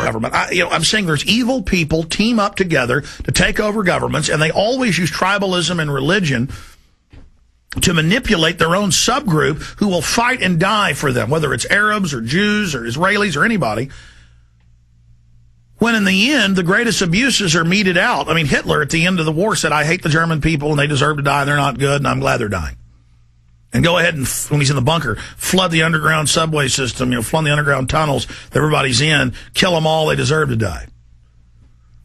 government. I'm saying there's evil people team up together to take over governments, and they always use tribalism and religion to manipulate their own subgroup who will fight and die for them, whether it's Arabs or Jews or Israelis or anybody, when in the end, the greatest abuses are meted out. I mean, Hitler at the end of the war said, I hate the German people and they deserve to die. They're not good, and I'm glad they're dying. And go ahead and, when he's in the bunker, flood the underground subway system, flood the underground tunnels that everybody's in, kill them all, they deserve to die.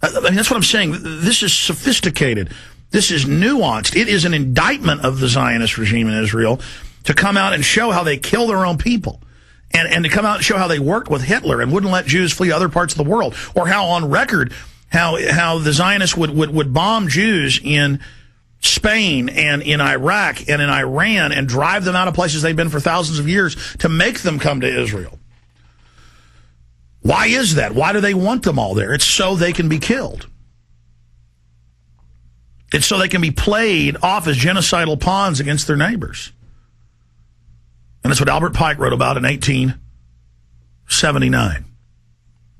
I mean, that's what I'm saying. This is sophisticated. This is nuanced. It is an indictment of the Zionist regime in Israel to come out and show how they kill their own people. And to come out and show how they worked with Hitler and wouldn't let Jews flee other parts of the world. Or how on record, how the Zionists would bomb Jews in Spain and in Iraq and in Iran and drive them out of places they've been for thousands of years to make them come to Israel. Why is that? Why do they want them all there? It's so they can be killed. It's so they can be played off as genocidal pawns against their neighbors. And that's what Albert Pike wrote about in 1879.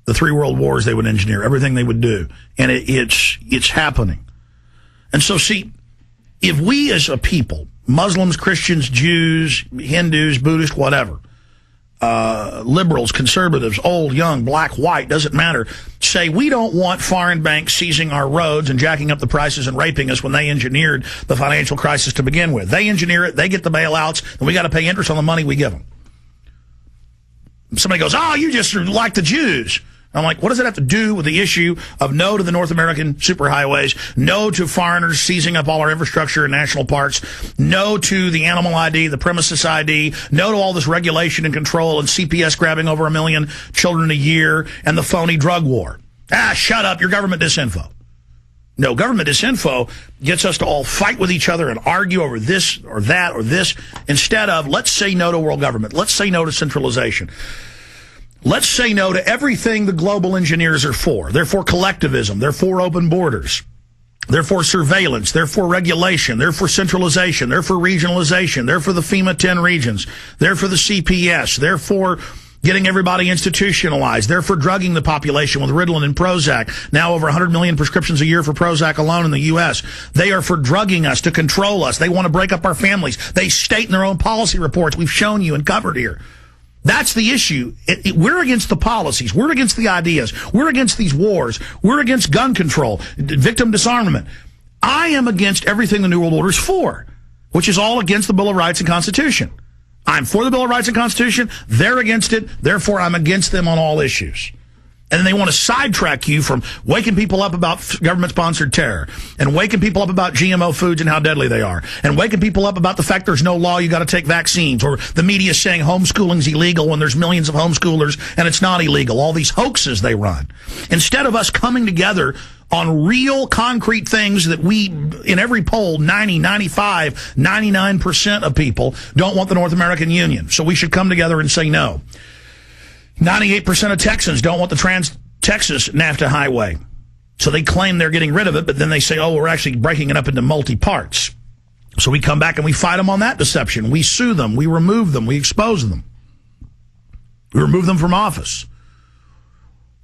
The 3 world wars they would engineer, everything they would do. And it's happening. And so, see, if we as a people, Muslims, Christians, Jews, Hindus, Buddhists, whatever, liberals, conservatives, old, young, black, white, doesn't matter, say we don't want foreign banks seizing our roads and jacking up the prices and raping us when they engineered the financial crisis to begin with. They engineer it, they get the bailouts, and we got to pay interest on the money we give them. Somebody goes, oh, you just like the Jews. I'm like, what does it have to do with the issue of no to the North American superhighways, no to foreigners seizing up all our infrastructure and national parks, no to the animal ID, the premises ID, no to all this regulation and control and CPS grabbing over 1 million children a year and the phony drug war? Shut up, you're government disinfo. No, government disinfo gets us to all fight with each other and argue over this or that or this, instead of let's say no to world government. Let's say no to centralization. Let's say no to everything the global engineers are for. They're for collectivism. They're for open borders. They're for surveillance. They're for regulation. They're for centralization. They're for regionalization. They're for the FEMA 10 regions. They're for the CPS. They're for getting everybody institutionalized. They're for drugging the population with Ritalin and Prozac. Now over 100 million prescriptions a year for Prozac alone in the U.S. They are for drugging us to control us. They want to break up our families. They state in their own policy reports we've shown you and covered here. That's the issue. We're against the policies. We're against the ideas. We're against these wars. We're against gun control, victim disarmament. I am against everything the New World Order is for, which is all against the Bill of Rights and Constitution. I'm for the Bill of Rights and Constitution. They're against it. Therefore, I'm against them on all issues. And then they want to sidetrack you from waking people up about government-sponsored terror and waking people up about GMO foods and how deadly they are and waking people up about the fact there's no law, you got to take vaccines, or the media saying homeschooling's illegal when there's millions of homeschoolers and it's not illegal. All these hoaxes they run. Instead of us coming together on real concrete things that we, in every poll, 90, 95, 99% of people don't want the North American Union. So we should come together and say no. 98% of Texans don't want the Trans-Texas NAFTA highway. So they claim they're getting rid of it, but then they say, oh, we're actually breaking it up into multi-parts. So we come back and we fight them on that deception. We sue them. We remove them. We expose them. We remove them from office.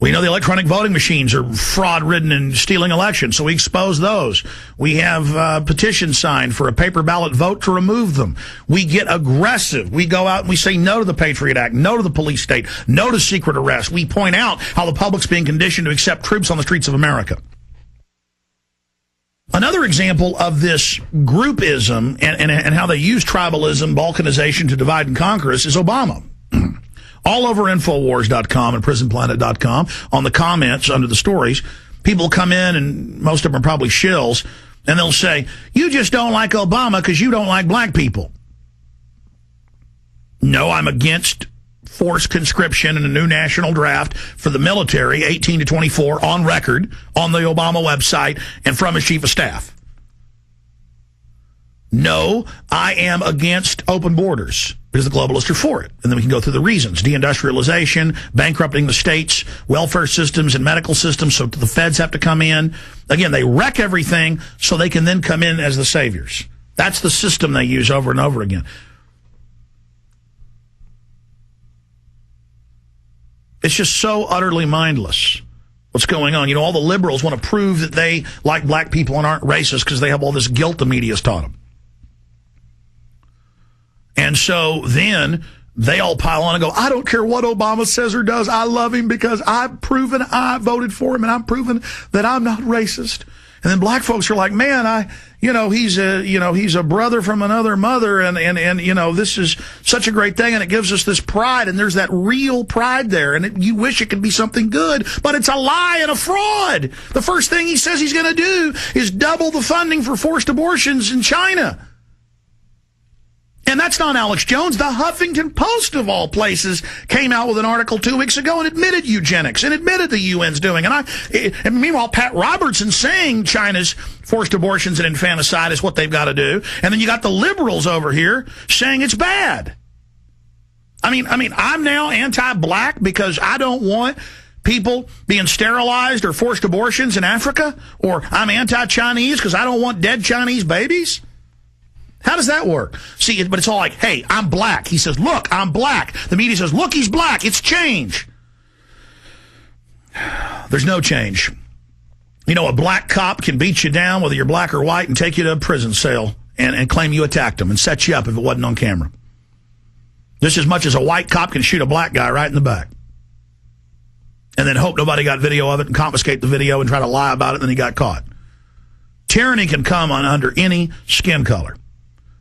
We know the electronic voting machines are fraud-ridden and stealing elections, so we expose those. We have petitions signed for a paper ballot vote to remove them. We get aggressive. We go out and we say no to the Patriot Act, no to the police state, no to secret arrest. We point out how the public's being conditioned to accept troops on the streets of America. Another example of this groupism and how they use tribalism, balkanization to divide and conquer us is Obama. All over INFOWARS.com and PrisonPlanet.com, on the comments under the stories, people come in, and most of them are probably shills, and they'll say, you just don't like Obama because you don't like black people. No, I'm against forced conscription and a new national draft for the military, 18 to 24, on record, on the Obama website, and from his chief of staff. No, I am against open borders because the globalists are for it. And then we can go through the reasons. Deindustrialization, bankrupting the states, welfare systems and medical systems so the feds have to come in. Again, they wreck everything so they can then come in as the saviors. That's the system they use over and over again. It's just so utterly mindless what's going on. You know, all the liberals want to prove that they like black people and aren't racist because they have all this guilt the media's taught them. And so then they all pile on and go, I don't care what Obama says or does. I love him because I've proven I voted for him and I'm proven that I'm not racist. And then black folks are like, man, he's a brother from another mother, and this is such a great thing, and it gives us this pride, and there's that real pride there, and you wish it could be something good, but it's a lie and a fraud. The first thing he says he's going to do is double the funding for forced abortions in China. And that's not Alex Jones. The Huffington Post, of all places, came out with an article 2 weeks ago and admitted eugenics and admitted the UN's doing. And meanwhile, Pat Robertson saying China's forced abortions and infanticide is what they've got to do. And then you got the liberals over here saying it's bad. I mean, I'm now anti-black because I don't want people being sterilized or forced abortions in Africa, or I'm anti-Chinese because I don't want dead Chinese babies. How does that work? See, but it's all like, hey, I'm black. He says, look, I'm black. The media says, look, he's black. It's change. There's no change. You know, a black cop can beat you down, whether you're black or white, and take you to a prison cell and claim you attacked him and set you up if it wasn't on camera. Just as much as a white cop can shoot a black guy right in the back. And then hope nobody got video of it and confiscate the video and try to lie about it, and then he got caught. Tyranny can come under any skin color.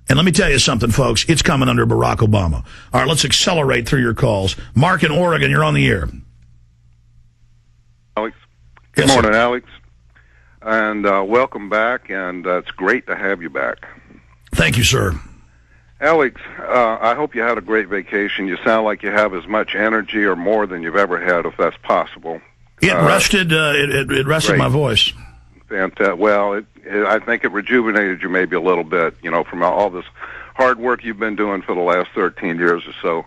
And let me tell you something, folks. It's coming under Barack Obama. All right, let's accelerate through your calls. Mark in Oregon, you're on the air. Alex. Good morning, Alex. And welcome back, and it's great to have you back. Thank you, sir. Alex, I hope you had a great vacation. You sound like you have as much energy or more than you've ever had, if that's possible. It rested my voice. Fantastic. Well, I think it rejuvenated you maybe a little bit, from all this hard work you've been doing for the last 13 years or so.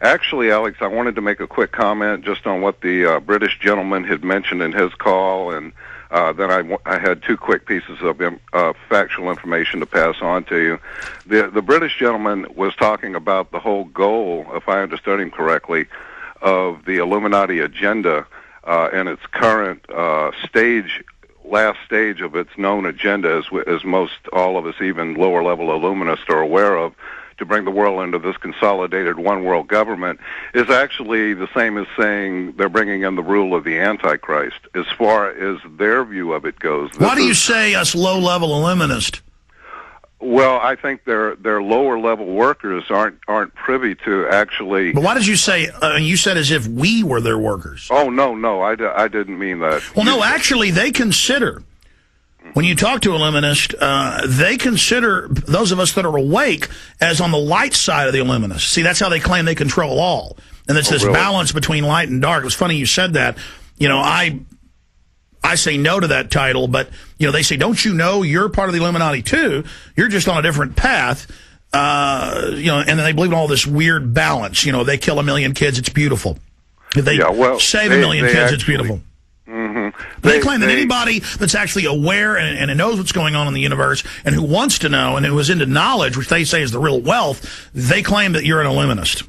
Actually, Alex, I wanted to make a quick comment just on what the British gentleman had mentioned in his call, and then I had 2 quick pieces of factual information to pass on to you. The British gentleman was talking about the whole goal, if I understood him correctly, of the Illuminati agenda and its current last stage of its known agenda, as most all of us, even lower-level Illuminists, are aware of, to bring the world into this consolidated one-world government, is actually the same as saying they're bringing in the rule of the Antichrist, as far as their view of it goes. Why do you say us low-level Illuminists? Well, I think their lower-level workers aren't privy to actually... But why did you say... you said as if we were their workers. Oh, no, I didn't mean that. Well, no, actually, they consider... When you talk to Illuminists, they consider those of us that are awake as on the light side of the Illuminists. See, that's how they claim they control all. And it's this balance between light and dark. It was funny you said that. I say no to that title, but they say, don't you know you're part of the Illuminati too? You're just on a different path. And then they believe in all this weird balance. They kill 1 million kids, it's beautiful. If they save 1 million kids, it's beautiful. Mm-hmm. They claim that anybody that's actually aware and knows what's going on in the universe and who wants to know and who is into knowledge, which they say is the real wealth, they claim that you're an Illuminist.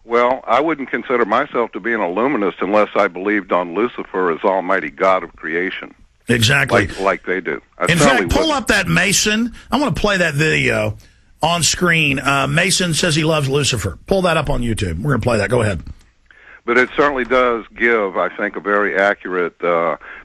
Well, I wouldn't consider myself to be an Illuminist unless I believed on Lucifer as Almighty God of creation. Exactly. Like they do. In fact, pull up that Mason. I want to play that video on screen. Mason says he loves Lucifer. Pull that up on YouTube. We're going to play that. Go ahead. But it certainly does give, I think, a very accurate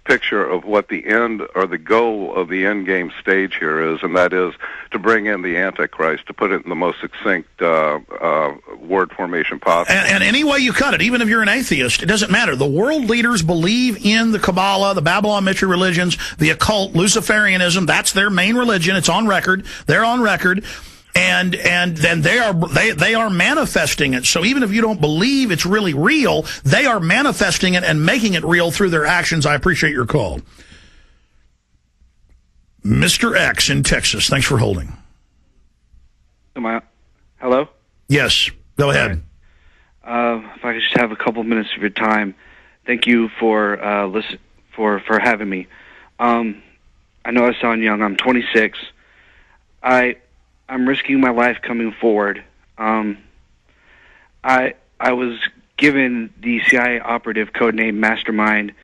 picture of what the end or the goal of the end game stage here is, and that is to bring in the Antichrist, to put it in the most succinct word formation possible. And any way you cut it, even if you're an atheist, it doesn't matter. The world leaders believe in the Kabbalah, the Babylon Mithra religions, the occult, Luciferianism. That's their main religion. It's on record. They're on record. And then they are manifesting it. So even if you don't believe it's really real, they are manifesting it and making it real through their actions. I appreciate your call. Mr. X in Texas, thanks for holding. Hello? Yes, go ahead. If I could just have a couple minutes of your time. Thank you for having me. I know I sound young. I'm 26. I'm risking my life coming forward. I was given the CIA operative codename Mastermind